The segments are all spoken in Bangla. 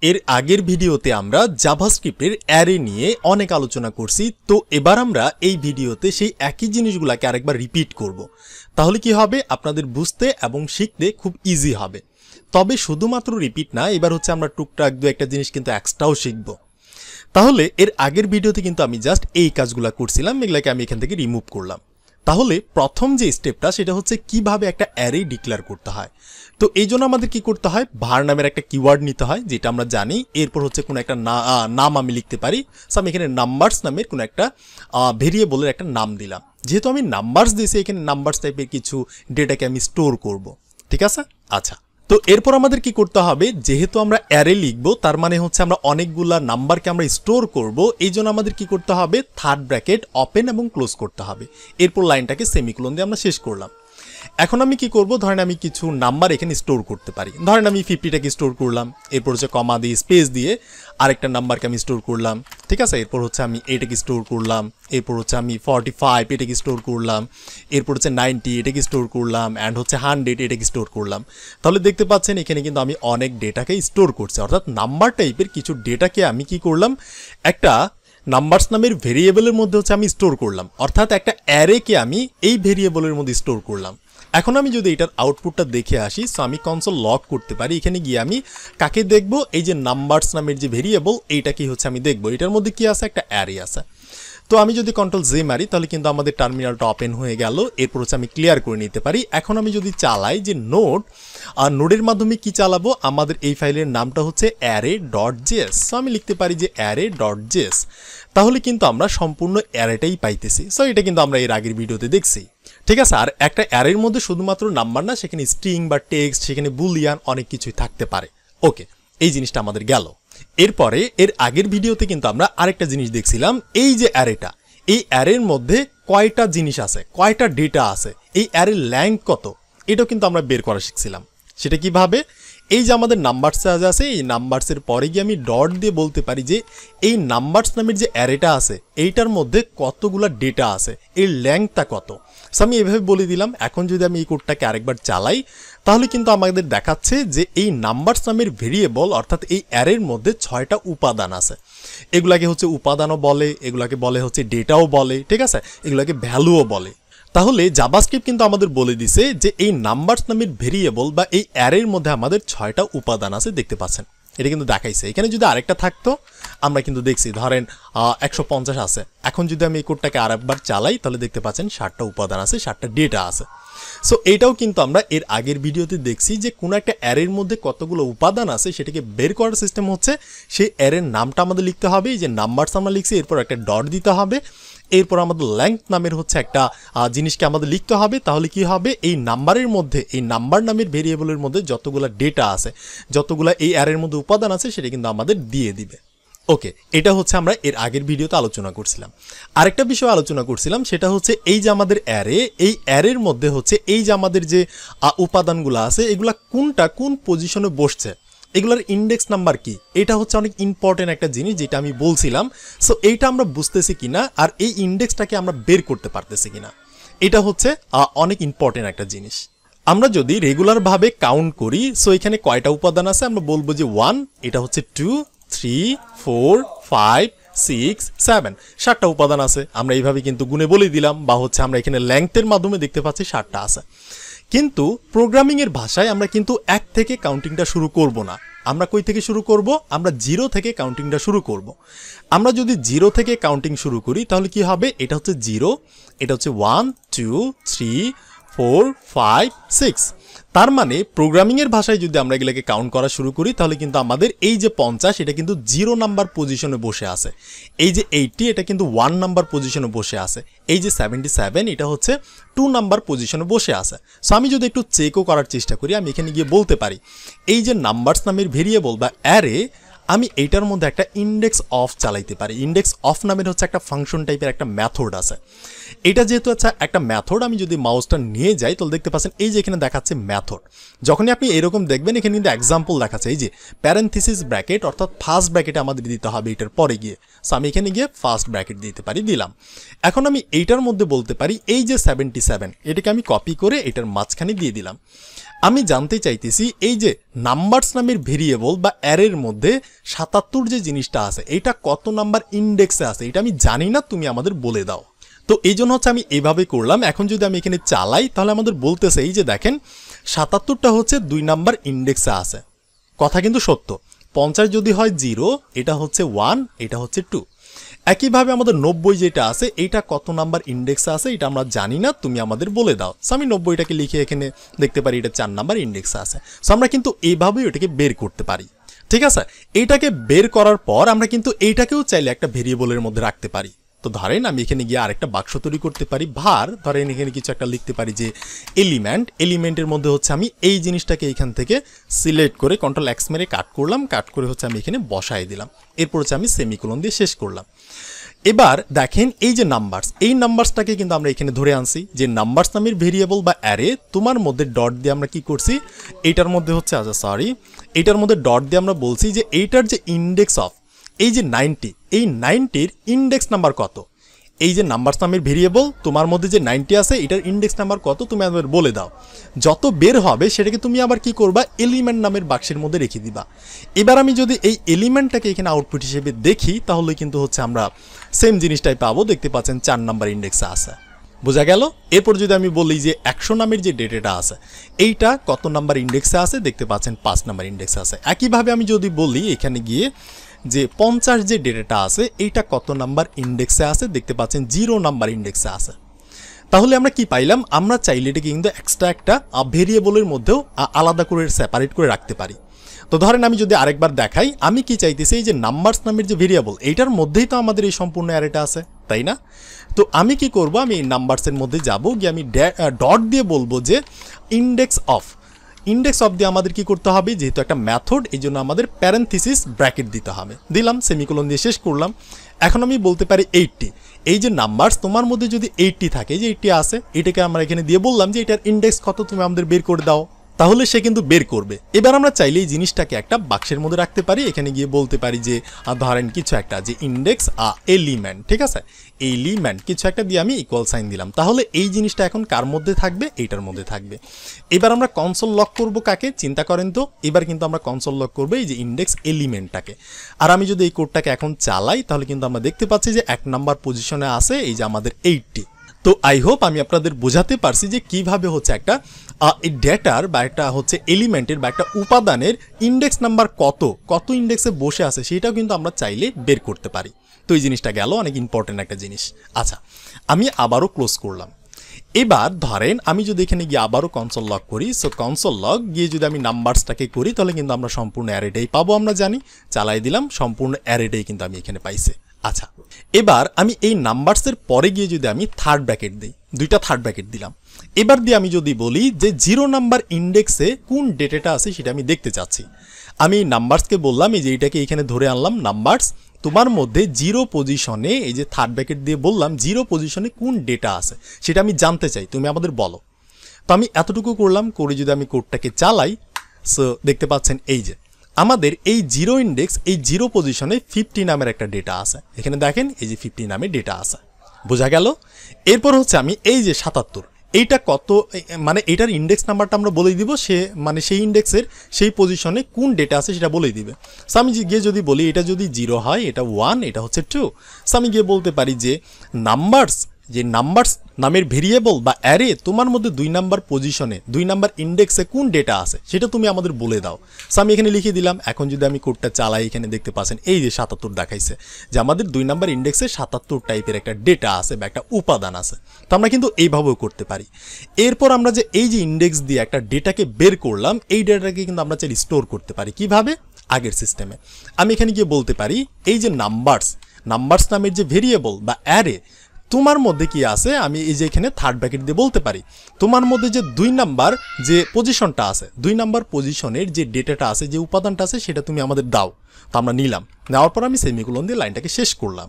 এর আগের ভিডিওতে আমরা জাভাস্ক্রিপ্টের অ্যারে নিয়ে অনেক আলোচনা করছি। তো এবার আমরা এই ভিডিওতে সেই একই জিনিসগুলোকে আরেকবার রিপিট করব। তাহলে কি হবে, আপনাদের বুঝতে এবং শিখতে খুব ইজি হবে। তবে শুধুমাত্র রিপিট না, এবার হচ্ছে আমরা টুকটাক দু একটা জিনিস কিন্তু এক্সট্রাও শিখব। তাহলে এর আগের ভিডিওতে কিন্তু আমি জাস্ট এই কাজগুলো করছিলাম, এগুলাকে আমি এখান থেকে রিমুভ করলাম। তাহলে প্রথম যে স্টেপটা সেটা হচ্ছে কিভাবে একটা অ্যারে ডিক্লেয়ার করতে হয়। তো এই জন্য আমাদের কি করতে হয়, var নামের একটা কিওয়ার্ড নিতে হয়, যেটা আমরা জানি। এরপর হচ্ছে কোনো একটা নাম আমি লিখতে পারি। সো আমি এখানে নাম্বারস নামের কোনো একটা ভেরিয়েবলের একটা নাম দিলাম। যেহেতু আমি নাম্বারস দিয়েছি, এখানে নাম্বারস টাইপের কিছু ডেটাকে আমি স্টোর করব। ঠিক আছে, আচ্ছা। তো এরপর আমাদের কি করতে হবে, যেহেতু আমরা অ্যারে লিখবো, তার মানে হচ্ছে আমরা অনেকগুলা নাম্বারকে আমরা স্টোর করব। এই জন্য আমাদের কি করতে হবে, থার্ড ব্র্যাকেট ওপেন এবং ক্লোজ করতে হবে। এরপর লাইনটাকে সেমিকোলন দিয়ে আমরা শেষ করলাম। এখন আমি কি করব, ধরেন আমি কিছু নাম্বার এখানে স্টোর করতে পারি। ধরেন আমি 50টাকে স্টোর করলাম, এরপর হচ্ছে কমা দিয়ে স্পেস দিয়ে আরেকটা নাম্বারকে আমি স্টোর করলাম। ঠিক আছে, এরপর হচ্ছে আমি এটাকে স্টোর করলাম, এরপর হচ্ছে আমি 45 এটাকে স্টোর করলাম, এরপর হচ্ছে 90 এটাকে স্টোর করলাম, অ্যান্ড হচ্ছে 100 এটাকে স্টোর করলাম। তাহলে দেখতে পাচ্ছেন এখানে কিন্তু আমি অনেক ডেটাকে স্টোর করছি, অর্থাৎ নাম্বার টাইপের কিছু ডেটাকে আমি কি করলাম, একটা নাম্বারস নামের ভেরিয়েবলের মধ্যে হচ্ছে আমি স্টোর করলাম, অর্থাৎ একটা অ্যারেকে আমি এই ভেরিয়েবলের মধ্যে স্টোর করলাম। এখন আমি যদি এটার আউটপুটটা দেখে আসি, সো আমি কনসোল লক করতে পারি। এখানে গিয়ে আমি কাকে দেখব, এই যে নাম্বারস নামের যে ভেরিয়েবল, এইটা কি হচ্ছে আমি দেখব। এটার মধ্যে কি আছে, একটা অ্যারে আছে। তো আমি যদি কন্ট্রোল জে মারি, তাহলে কিন্তু আমাদের টার্মিনালটা ওপেন হয়ে গেল। এরপর হচ্ছে আমি ক্লিয়ার করে নিতে পারি। এখন আমি যদি চালাই যে নোড, আর নোডের মাধ্যমে কি চালাবো, আমাদের এই ফাইলের নামটা হচ্ছে array.js। সো আমি লিখতে পারি যে array.js। তাহলে কিন্তু আমরা সম্পূর্ণ অ্যারেটাই পাইতেছি। সো এটা কিন্তু আমরা এর আগের ভিডিওতে দেখছি। ঠিক আছে, আর একটা অ্যারের মধ্যে শুধুমাত্র নাম্বার না, সেখানে স্ট্রিং বা টেক্সট, সেখানে বুলিয়ান অনেক কিছুই থাকতে পারে। ওকে, এই জিনিসটা আমাদের গেল। এরপরে এর আগের ভিডিওতে কিন্তু আমরা আরেকটা জিনিস দেখছিলাম, এই যে অ্যারেটা, এই অ্যারের মধ্যে কয়টা জিনিস আছে, কয়টা ডেটা আছে, এই অ্যারের ল্যাংথ কত, এটাও কিন্তু আমরা বের করা শিখছিলাম। সেটা কিভাবে, এই যে আমাদের নাম্বারস আছে, এই নাম্বারসের পরে গিয়ে আমি ডট দিয়ে বলতে পারি যে এই নাম্বারস নামের যে অ্যারেটা আছে, এইটার মধ্যে কতগুলো ডেটা আছে, এর ল্যাংথটা কত। সো আমি এভাবে বলে দিলাম। এখন যদি আমি এই কোডটাকে আরেকবার চালাই, তাহলে কিন্তু আমাদের দেখাচ্ছে যে এই নাম্বারস নামের ভেরিয়েবল, অর্থাৎ এই অ্যারের মধ্যে 6টা উপাদান আছে। এগুলাকে হচ্ছে উপাদানও বলে, এগুলাকে বলে হচ্ছে ডেটাও বলে। ঠিক আছে, এগুলাকে ভ্যালুও বলে। তাহলে জাভাস্ক্রিপ্ট কিন্তু আমাদের বলে দিছে যে এই নাম্বারস নামের ভেরিয়েবল বা এই অ্যারের মধ্যে আমাদের 6টা উপাদান আছে, দেখতে পাচ্ছেন। এটা কিন্তু দেখাইছে। এখানে যদি আরেকটা থাকতো, আমরা কিন্তু দেখছি ধরেন 150 আছে। এখন যদি আমি এই কোডটাকে আরেকবার চালাই, তাহলে দেখতে পাচ্ছেন 7টা উপাদান আছে, 7টা ডেটা আছে। সো এইটাও কিন্তু আমরা এর আগের ভিডিওতে দেখছি যে কোনো একটা অ্যারের মধ্যে কতগুলো উপাদান আছে, সেটাকে বের করার সিস্টেম হচ্ছে সেই অ্যারের নামটা আমাদের লিখতে হবে। এই যে নাম্বারস আমরা লিখছি, এরপর একটা ডট দিতে হবে, এরপর আমাদের লেংথ নামের হচ্ছে একটা জিনিসকে আমাদের লিখতে হবে। তাহলে কি হবে, এই নাম্বারের মধ্যে, এই নাম্বার নামের ভেরিয়েবলের মধ্যে যতগুলো ডেটা আছে, যতগুলো এই অ্যারের মধ্যে উপাদান আছে, সেটা কিন্তু আমাদের দিয়ে দিবে। ওকে, এটা হচ্ছে আমরা এর আগের ভিডিওতে আলোচনা করছিলাম। আরেকটা বিষয় আলোচনা করছিলাম, সেটা হচ্ছে এই যে আমাদের অ্যারে, এই অ্যারের মধ্যে হচ্ছে এই যে আমাদের যে উপাদানগুলো আছে, এগুলা কোনটা কোন পজিশনে বসছে, এগুলোর ইন্ডেক্স নাম্বার কি, এটা হচ্ছে অনেক ইম্পর্টেন্ট একটা জিনিস, যেটা আমি বলছিলাম। সো এইটা আমরা বুঝতেছি কিনা, আর এই ইন্ডেক্সটাকে আমরা বের করতে পারতেছি কিনা, এটা হচ্ছে অনেক ইম্পর্টেন্ট একটা জিনিস। আমরা যদি রেগুলারভাবে কাউন্ট করি, সো এখানে কয়টা উপাদান আছে, আমরা বলবো যে 1, এটা হচ্ছে 2, 3, 4, 5, 6, 7, 7টা উপাদান আছে। আমরা এইভাবে কিন্তু গুণে বলে দিলাম, বা হচ্ছে আমরা এখানে লেংথের মাধ্যমে দেখতে পাচ্ছি 7টা আছে। কিন্তু প্রোগ্রামিংয়ের ভাষায় আমরা কিন্তু 1 থেকে কাউন্টিংটা শুরু করব না। আমরা কই থেকে শুরু করব, আমরা 0 থেকে কাউন্টিংটা শুরু করব। আমরা যদি 0 থেকে কাউন্টিং শুরু করি, তাহলে কি হবে, এটা হচ্ছে 0, এটা হচ্ছে 1, 2, 3, 4, 5, 6। তার মানে প্রোগ্রামিংয়ের ভাষায় যদি আমরা এগুলোকে কাউন্ট করা শুরু করি, তাহলে কিন্তু আমাদের এই যে 50, এটা কিন্তু 0 নাম্বার পজিশনে বসে আছে। এই যে 80, এটা কিন্তু 1 নাম্বার পজিশনে বসে আছে। এই যে 77, এটা হচ্ছে 2 নাম্বার পজিশনে বসে আছে। সো আমি যদি একটু চেকও করার চেষ্টা করি, আমি এখানে গিয়ে বলতে পারি এই যে নাম্বারস নামের ভেরিয়েবল বা অ্যারে, আমি এইটার মধ্যে একটা ইন্ডেক্স অফ চালাইতে পারি। ইন্ডেক্স অফ নামের হচ্ছে একটা ফাংশন টাইপের একটা মেথড আছে। এটা যেহেতু আচ্ছা একটা মেথড, আমি যদি মাউসটা নিয়ে যাই, তাহলে দেখতে পাচ্ছেন এই যে এখানে দেখাচ্ছে মেথড। যখনই আপনি এরকম দেখবেন, এখানে কিন্তু এক্সাম্পল দেখাচ্ছে, এই যে প্যারেনথিসিস ব্র্যাকেট, অর্থাৎ ফার্স্ট ব্র্যাকেটে আমাদের দিতে হবে এটার পরে গিয়ে। সো আমি এখানে গিয়ে ফার্স্ট ব্র্যাকেট দিতে পারি, দিলাম। এখন আমি এইটার মধ্যে বলতে পারি এই যে 77, এটাকে আমি কপি করে এটার মাঝখানে দিয়ে দিলাম। আমি জানতে চাইতেছি এই যে নাম্বারস নামের ভেরিয়েবল বা অ্যারের মধ্যে 77 যে জিনিসটা আছে এটা কত নাম্বার ইন্ডেক্সে আছে এটা আমি জানি না, তুমি আমাদের বলে দাও। তো এই জন্য হচ্ছে আমি এইভাবে করলাম। এখন যদি আমি এখানে চালাই তাহলে আমাদের বলতেছে এই যে দেখেন 77টা হচ্ছে 2 নাম্বার ইন্ডেক্সে আছে। কথা কিন্তু সত্য। 50 যদি হয় 0, এটা হচ্ছে 1, এটা হচ্ছে 2। একইভাবে আমাদের 90 যেটা আছে এইটা কত নাম্বার ইন্ডেক্সে আছে এটা আমরা জানি না, তুমি আমাদের বলে দাও। সো আমি 90টাকে লিখে এখানে দেখতে পারি এটা 4 নাম্বার ইন্ডেক্সে আছে। সো আমরা কিন্তু এইভাবেই ওটাকে বের করতে পারি। ঠিক আছে, এইটাকে বের করার পর আমরা কিন্তু এইটাকেও চাইলে একটা ভেরিয়েবলের মধ্যে রাখতে পারি। তো ধরেন আমি এখানে গিয়ে আরেকটা বাক্স তৈরি করতে পারি, ভার ধরেন এখানে কিছু একটা লিখতে পারি যে এলিমেন্টের মধ্যে হচ্ছে আমি এই জিনিসটাকে এখান থেকে সিলেক্ট করে Ctrl+X মেরে কাট করলাম, কাট করে হচ্ছে আমি এখানে বসাই দিলাম। এরপর হচ্ছে আমি সেমিকোলন দিয়ে শেষ করলাম। এবার দেখেন এই যে নাম্বারস, এই নাম্বারসটাকে কিন্তু আমরা এখানে ধরে আনছি যে নাম্বারস নামের ভেরিয়েবল বা অ্যারে তোমার মধ্যে ডট দিয়ে আমরা কি করছি এইটার মধ্যে হচ্ছে এইটার মধ্যে ডট দিয়ে আমরা বলছি যে এইটার যে ইন্ডেক্স অফ এই যে 90, এই 90-র ইন্ডেক্স নাম্বার কত। এই যে নাম্বারস নামের ভেরিয়েবল তোমার মধ্যে যে 90 আছে এটার ইন্ডেক্স নাম্বার কত তুমি আমাদের বলে দাও। যত বের হবে সেটাকে তুমি আবার কি করবা এলিমেন্ট নামের বাক্সের মধ্যে রেখে দিবা। এবার আমি যদি এই এলিমেন্টটাকে এখানে আউটপুট হিসেবে দেখি তাহলে কিন্তু হচ্ছে আমরা সেম জিনিসটাই পাবো। দেখতে পাচ্ছেন 4 নাম্বার ইন্ডেক্সে আছে, বোঝা গেল। এরপর যদি আমি বলি যে 100 নামের যে ডেটাটা আছে এইটা কত নাম্বার ইন্ডেক্সে আছে, দেখতে পাচ্ছেন 5 নাম্বার ইন্ডেক্সে আছে। একইভাবে আমি যদি বলি এখানে গিয়ে যে 50 যে ডেটাটা আছে এইটা কত নাম্বার ইন্ডেক্সে আছে, দেখতে পাচ্ছেন 0 নাম্বার ইন্ডেক্সে আছে। তাহলে আমরা কি পাইলাম, আমরা চাইলে এটাকে কিন্তু এক্সট্রা একটা ভেরিয়েবলের মধ্যেও আলাদা করে সেপারেট করে রাখতে পারি। তো ধরেন আমি যদি আরেকবার দেখাই, আমি কি চাইতেছি এই যে নাম্বারস নামের যে ভেরিয়েবল এইটার মধ্যেই তো আমাদের এই সম্পূর্ণ অ্যারেটা আছে, তাই না? তো আমি কি করব, আমি এই নাম্বারসের মধ্যে যাব, গিয়ে আমি ডট দিয়ে বলবো যে ইন্ডেক্স অফ দিয়ে আমাদের কি করতে হবে, যেহেতু একটা মেথড এই জন্য আমাদের প্যারেনথিসিস ব্র্যাকেট দিতে হবে। দিলাম, সেমিকোলন দিয়ে শেষ করলাম। এখন আমি বলতে পারি 80, এই যে নাম্বারস তোমার মধ্যে যদি 80 থাকে, যে 80 আছে এটাকে আমরা এখানে দিয়ে বললাম যে এটার ইন্ডেক্স কত তুমি আমাদের বের করে দাও, তাহলে সে কিন্তু বের করবে। এবার আমরা চাইলে এই জিনিসটাকে একটা বাক্সের মধ্যে রাখতে পারি। এখানে গিয়ে বলতে পারি যে ধরেন কিছু একটা যে ইন্ডেক্স এলিমেন্ট, ঠিক আছে, এলিমেন্ট কিছু একটা দিয়ে আমি ইকুয়াল সাইন দিলাম। তাহলে এই জিনিসটা এখন কার মধ্যে থাকবে, এইটার মধ্যে থাকবে। এবার আমরা কনসোল লক করব কাকে, চিন্তা করেন তো। এবার কিন্তু আমরা কনসোল লক করবো এই যে ইন্ডেক্স এলিমেন্টটাকে। আর আমি যদি এই কোডটাকে এখন চালাই তাহলে কিন্তু আমরা দেখতে পাচ্ছি যে 1 নাম্বার পজিশনে আছে এই যে আমাদের 80। তো আই হোপ আমি আপনাদের বোঝাতে পারছি যে কিভাবে হচ্ছে একটা এই ডেটার বা একটা হচ্ছে এলিমেন্টের বা একটা উপাদানের ইন্ডেক্স নাম্বার কত ইন্ডেক্সে বসে আছে সেটাও কিন্তু আমরা চাইলে বের করতে পারি। তো এই জিনিসটা গেল, অনেক ইম্পর্টেন্ট একটা জিনিস। আচ্ছা, আমি আবারও ক্লোজ করলাম। এবার ধরেন আমি যদি এখানে গিয়ে আবারও কনসোল লক করি, সো কনসোল লক গিয়ে যদি আমি নাম্বারসটাকে করি তাহলে কিন্তু আমরা সম্পূর্ণ অ্যারেটাই পাবো, আমরা জানি। চালাই দিলাম, সম্পূর্ণ অ্যারেটাই কিন্তু আমি এখানে পাইছি। আচ্ছা, এবার আমি এই নাম্বারসের পরে গিয়ে যদি আমি থার্ড ব্র্যাকেট দিই, 2টা থার্ড ব্র্যাকেট দিলাম। এবার দিয়ে আমি যদি বলি যে 0 নাম্বার ইন্ডেক্সে কোন ডেটাটা আছে সেটা আমি দেখতে চাচ্ছি। আমি নাম্বারসকে বললাম এই যে এইটাকে এখানে ধরে আনলাম, নাম্বারস তোমার মধ্যে 0 পজিশনে, এই যে থার্ড ব্র্যাকেট দিয়ে বললাম 0 পজিশনে কোন ডেটা আছে সেটা আমি জানতে চাই, তুমি আমাদের বলো। তো আমি এতটুকু করলাম, করে যদি আমি কোডটাকে চালাই, সো দেখতে পাচ্ছেন এই যে আমাদের এই 0 ইন্ডেক্স, এই 0 পজিশনে 50 নামের একটা ডেটা আছে। এখানে দেখেন এই যে 50 নামের ডেটা আছে, বোঝা গেল। এরপর হচ্ছে আমি এই যে 77, এইটা কত, মানে এটার ইন্ডেক্স নাম্বারটা আমরা বলে দিব, সে মানে সেই ইন্ডেক্সের সেই পজিশনে কোন ডেটা আছে সেটা বলে দিবে। সো আমি গিয়ে যদি বলি এটা যদি 0 হয়, এটা 1, এটা হচ্ছে 2। সো আমি গিয়ে বলতে পারি যে নাম্বারস, যে নাম্বারস নামের ভেরিয়েবল বা অ্যারে তোমার মধ্যে 2 নাম্বার পজিশনে 2 নাম্বার ইন্ডেক্সে কোন ডেটা আছে সেটা তুমি আমাদের বলে দাও। সো আমি এখানে লিখে দিলাম। এখন যদি আমি কোডটা চালাই, এখানে দেখতে পাচ্ছেন এই যে 77 দেখাইছে, যে আমাদের 2 নাম্বার ইন্ডেক্সে 77 টাইপের একটা ডেটা আছে বা একটা উপাদান আছে। তো আমরা কিন্তু এইভাবেও করতে পারি। এরপর আমরা যে এই যে ইন্ডেক্স দিয়ে একটা ডেটাকে বের করলাম, এই ডেটাটাকে কিন্তু আমরা চাইলে স্টোর করতে পারি। কিভাবে? আগের সিস্টেমে আমি এখানে গিয়ে বলতে পারি এই যে নাম্বারস নামের যে ভেরিয়েবল বা অ্যারে তোমার মধ্যে কি আছে, আমি এই যে এখানে থার্ড ব্র্যাকেট দিয়ে বলতে পারি তোমার মধ্যে যে 2 নাম্বার যে পজিশনটা আছে, 2 নাম্বার পজিশনের যে ডেটাটা আছে, যে উপাদানটা আছে সেটা তুমি আমাদের দাও। তো আমরা নিলাম, নেওয়ার পর আমি সেমিকোলন দিয়ে লাইনটাকে শেষ করলাম।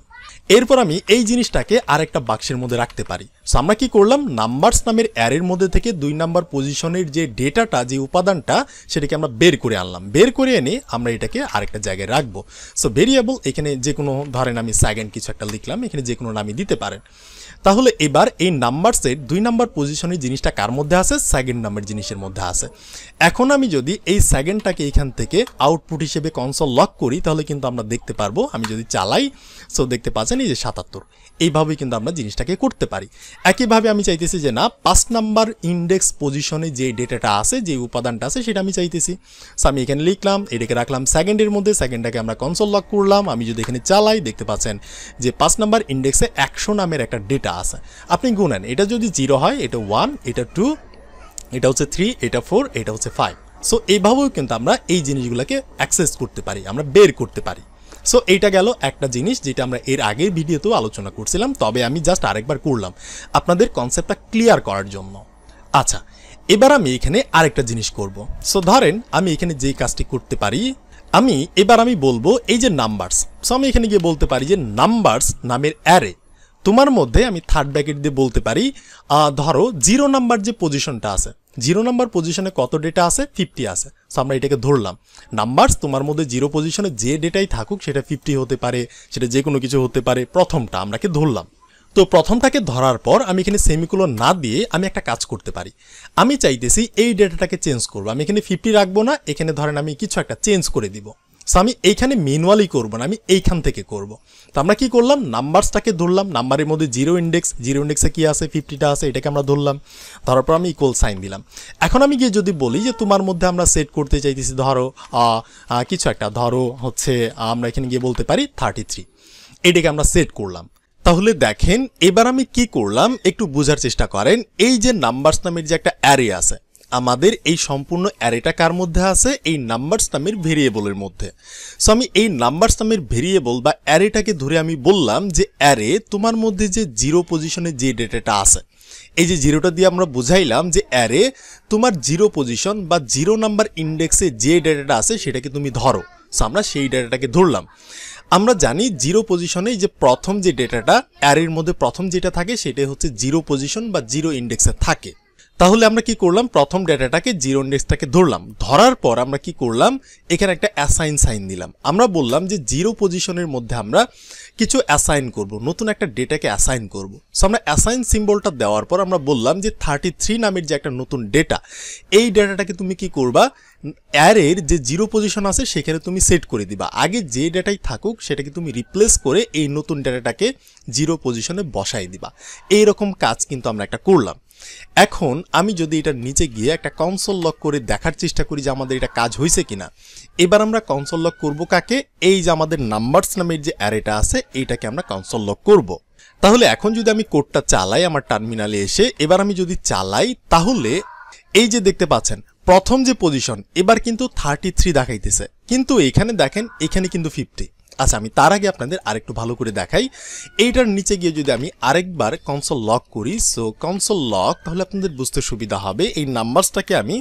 এরপর আমি এই জিনিসটাকে আরেকটা বাক্সের মধ্যে রাখতে পারি। সো আমরা কি করলাম, নাম্বারস নামের অ্যারের মধ্যে থেকে 2 নাম্বার পজিশনের যে ডেটাটা, যে উপাদানটা, সেটাকে আমরা বের করে আনলাম। বের করে এনে আমরা এটাকে আরেকটা জায়গায় রাখবো। সো ভেরিয়েবল, এখানে যে কোনো, ধরেন আমি সেকেন্ড কিছু একটা লিখলাম, এখানে যে কোনো নামই দিতে পারেন। তাহলে এবার এই নাম্বারসের 2 নাম্বার পজিশনের জিনিসটা কার মধ্যে আছে, সেকেন্ড নাম্বার জিনিসের মধ্যে আছে। এখন আমি যদি এই সেকেন্ডটাকে এখান থেকে আউটপুট হিসেবে কনসোল লক করি, তাহলে কিন্তু আমরা দেখতে পারবো, আমি যদি চালাই, সো দেখতে পাচ্ছেন এই যে 77। এইভাবেই কিন্তু আমরা জিনিসটাকে করতে পারি। একইভাবে আমি চাইতেছি যে না, 5 নাম্বার ইন্ডেক্স পজিশনে যে ডেটাটা আছে, যে উপাদানটা আছে, সেটা আমি চাইতেছি। সো আমি এখানে লিখলাম, এটাকে রাখলাম সেকেন্ডের মধ্যে, সেকেন্ডটাকে আমরা কনসোল লক করলাম। আমি যদি এখানে চালাই, দেখতে পাচ্ছেন যে 5 নাম্বার ইন্ডেক্সে 100 নামের একটা ডেটা আছে। আপনি গুনেন, এটা যদি 0 হয়, এটা 1, এটা 2, এটা হচ্ছে 3, এটা 4, এটা হচ্ছে 5। সো এইভাবেও কিন্তু আমরা এই জিনিসগুলোকে অ্যাক্সেস করতে পারি, আমরা বের করতে পারি। সো এইটা গেল একটা জিনিস যেটা আমরা এর আগের ভিডিওতেও আলোচনা করছিলাম, তবে আমি জাস্ট আরেকবার করলাম আপনাদের কনসেপ্টটা ক্লিয়ার করার জন্য। আচ্ছা, এবার আমি এখানে আরেকটা জিনিস করব। সো ধরেন আমি এখানে যেই কাজটি করতে পারি, এবার আমি বলবো এই যে নাম্বারস। সো আমি এখানে গিয়ে বলতে পারি যে নাম্বারস নামের অ্যারে, তোমার মধ্যে আমি থার্ড ব্র্যাকেট দিয়ে বলতে পারি, ধরো 0 নাম্বার যে পজিশনটা আছে, 0 নাম্বার পজিশনে কত ডেটা আছে, 50 আছে। সো আমরা এটাকে ধরলাম, নাম্বারস তোমার মধ্যে 0 পজিশনে যে ডেটাই থাকুক, সেটা 50 হতে পারে, সেটা যে কোনো কিছু হতে পারে, প্রথমটা আমরাকে ধরলাম। তো প্রথমটাকে ধরার পর আমি এখানে সেমিকোলন না দিয়ে আমি একটা কাজ করতে পারি। আমি চাইতেছি এই ডেটাটাকে চেঞ্জ করবো, আমি এখানে 50 রাখবো না, এখানে ধরেন আমি কিছু একটা চেঞ্জ করে দিব। সো আমি এইখানে ম্যানুয়ালি করবো না, আমি এইখান থেকে করব। তো আমরা কি করলাম, নাম্বারসটাকে ধরলাম, নাম্বারের মধ্যে 0 ইন্ডেক্সে কি আছে, 50টা আছে, এটাকে আমরা ধরলাম। ধরার পর আমি ইকুয়াল সাইন দিলাম। এখন আমি গিয়ে যদি বলি যে তোমার মধ্যে আমরা সেট করতে চাইতেছি, ধরো কিছু একটা, ধরো হচ্ছে আমরা এখানে গিয়ে বলতে পারি 33, এটাকে আমরা সেট করলাম। তাহলে দেখেন এবার আমি কি করলাম, একটু বোঝার চেষ্টা করেন। এই যে নাম্বারস নামের যে একটা অ্যারে আছে, আমাদের এই সম্পূর্ণ অ্যারেটা কার মধ্যে আছে, এই নাম্বারস নামের ভেরিয়েবলের মধ্যে। সো আমি এই নাম্বারস নামের ভেরিয়েবল বা অ্যারেটাকে ধরে আমি বললাম যে অ্যারে তোমার মধ্যে যে 0 পজিশনে যে ডেটাটা আছে, এই যে 0টা দিয়ে আমরা বুঝাইলাম যে অ্যারে তোমার 0 পজিশন বা 0 নাম্বার ইন্ডেক্সে যে ডেটাটা আছে সেটাকে তুমি ধরো। সো আমরা সেই ডেটাটাকে ধরলাম। আমরা জানি 0 পজিশনে যে প্রথম যে ডেটাটা অ্যারের মধ্যে প্রথম যেটা থাকে, সেটাই হচ্ছে 0 পজিশন বা 0 ইন্ডেক্সে থাকে। তাহলে আমরা কি করলাম, প্রথম ডেটাটাকে 0 ইন্ডেক্সটাকে ধরলাম। ধরার পর আমরা কি করলাম, এখানে একটা অ্যাসাইন সাইন দিলাম। আমরা বললাম যে 0 পজিশনের মধ্যে আমরা কিছু অ্যাসাইন করব, নতুন একটা ডেটাকে অ্যাসাইন করব। সো আমরা অ্যাসাইন সিম্বলটা দেওয়ার পর আমরা বললাম যে 33 নামের যে একটা নতুন ডেটা, এই ডেটাটাকে তুমি কি করবা, অ্যারের যে 0 পজিশন আছে সেখানে তুমি সেট করে দিবা। আগে যে ডেটাই থাকুক সেটাকে তুমি রিপ্লেস করে এই নতুন ডেটাটাকে 0 পজিশনে বসাই দিবা। এইরকম কাজ কিন্তু আমরা একটা করলাম। এখন আমি যদি এটার নিচে গিয়ে একটা কনসোল লক করে দেখার চেষ্টা করি যে আমাদের এটা কাজ হয়েছে কিনা। এবার আমরা কনসোল লক করব কাকে, এই যে আমাদের নাম্বারস নামের যে অ্যারেটা আছে, এইটাকে আমরা কনসোল লক করব। তাহলে এখন যদি আমি কোডটা চালাই আমার টার্মিনালে এসে, এবার আমি যদি চালাই, তাহলে এই যে দেখতে পাচ্ছেন প্রথম যে পজিশন, এবার কিন্তু 33 দেখাইতেছে, কিন্তু এখানে দেখেন এখানে কিন্তু 50। আচ্ছা, আমি তার আগে আপনাদের আরেকটু ভালো করে দেখাই। এইটার নিচে গিয়ে যদি আমি আরেকবার কনসোল লক করি, সো কনসোল লক, তাহলে আপনাদের বুঝতে সুবিধা হবে। এই নাম্বারসটাকে আমি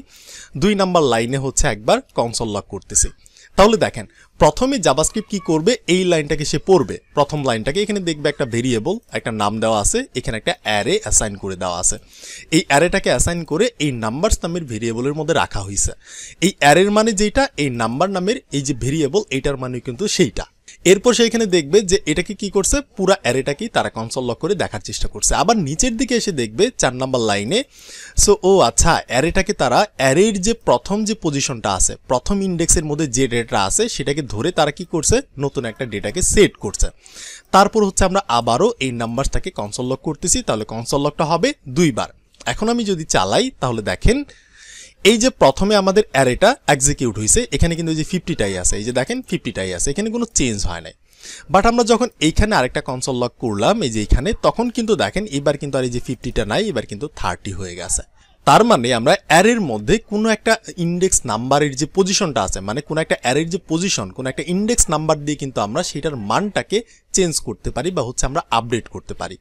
2 নাম্বার লাইনে হচ্ছে একবার কনসোল লক করতেছি। তাহলে দেখেন প্রথমে জাভাস্ক্রিপ্ট কি করবে, এই লাইনটাকে সে পড়বে, প্রথম লাইনটাকে। এখানে দেখবে একটা ভেরিয়েবল, একটা নাম দেওয়া আছে, এখানে একটা অ্যারে অ্যাসাইন করে দেওয়া আছে। এই অ্যারেটাকে অ্যাসাইন করে এই নাম্বারস নামের ভেরিয়েবলের মধ্যে রাখা হয়েছে। এই অ্যারের মানে যেটা, এই নাম্বার নামের এই যে ভেরিয়েবল, এইটার মানে কিন্তু সেইটা। এরপর সে এখানে দেখবে যে এটাকে কি করছে, পুরা অ্যারেটাকেই তারা কনসোল লক করে দেখার চেষ্টা করছে। আবার নিচের দিকে এসে দেখবে 4 নাম্বার লাইনে, সো ও আচ্ছা, অ্যারেটাকে তারা অ্যারের যে প্রথম যে পজিশনটা আছে, প্রথম ইন্ডেক্সের মধ্যে যে ডেটা আছে, সেটাকে ধরে তারা কি করছে, নতুন একটা ডেটাকে সেট করছে। তারপর হচ্ছে আমরা আবারও এই নাম্বারটাকে কনসোল লক করতেছি, তাহলে কনসোল লকটা হবে 2 বার। এখন আমি যদি চালাই, তাহলে দেখেন এই যে প্রথমে আমাদের অ্যারেটা এক্সিকিউট হয়েছে, এখানে কিন্তু এই যে 50টাই আছে, এই যে দেখেন 50টাই আছে, এখানে কোনো চেঞ্জ হয় নাই। বাট আমরা যখন এইখানে আরেকটা কনসোল লক করলাম, এই যে এখানে, তখন কিন্তু দেখেন এবার কিন্তু আর এই যে 50টা নাই, এবার কিন্তু 30 হয়ে গেছে। তার মানে আমরা অ্যারের মধ্যে কোনো একটা ইন্ডেক্স নাম্বারের যে পজিশনটা আছে, মানে কোনো একটা অ্যারের যে পজিশন, কোনো একটা ইন্ডেক্স নাম্বার দিয়ে কিন্তু আমরা সেটার মানটাকে চেঞ্জ করতে পারি বা হচ্ছে আমরা আপডেট করতে পারি।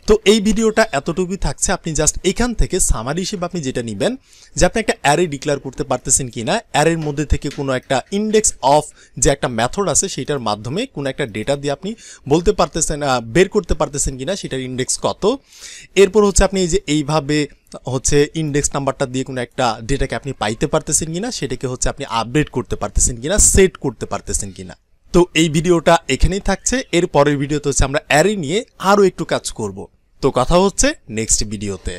তো এই ভিডিওটা এতটুকুই থাকছে। আপনি জাস্ট এখান থেকে সামারি হিসেবে আপনি যেটা নেবেন যে আপনি একটা অ্যারে ডিক্লেয়ার করতে পারতেছেন কিনা, অ্যারের মধ্যে থেকে কোনো একটা ইন্ডেক্স অফ যে একটা মেথড আছে সেটার মাধ্যমে কোনো একটা ডেটা দিয়ে আপনি বলতে পারতেছেন, বের করতে পারতেছেন কিনা সেটার ইন্ডেক্স কত। এরপর হচ্ছে আপনি এই যে এইভাবে হচ্ছে ইন্ডেক্স নাম্বারটা দিয়ে কোনো একটা ডেটাকে আপনি পাইতে পারতেছেন কিনা, সেটাকে হচ্ছে আপনি আপডেট করতে পারতেছেন কিনা, সেট করতে পারতেছেন কিনা। তো এই ভিডিওটা এখানেই থাকছে। এর পরের ভিডিওতে হচ্ছে আমরা অ্যারে নিয়ে আরও একটু কাজ করব। তো কথা হচ্ছে নেক্সট ভিডিওতে।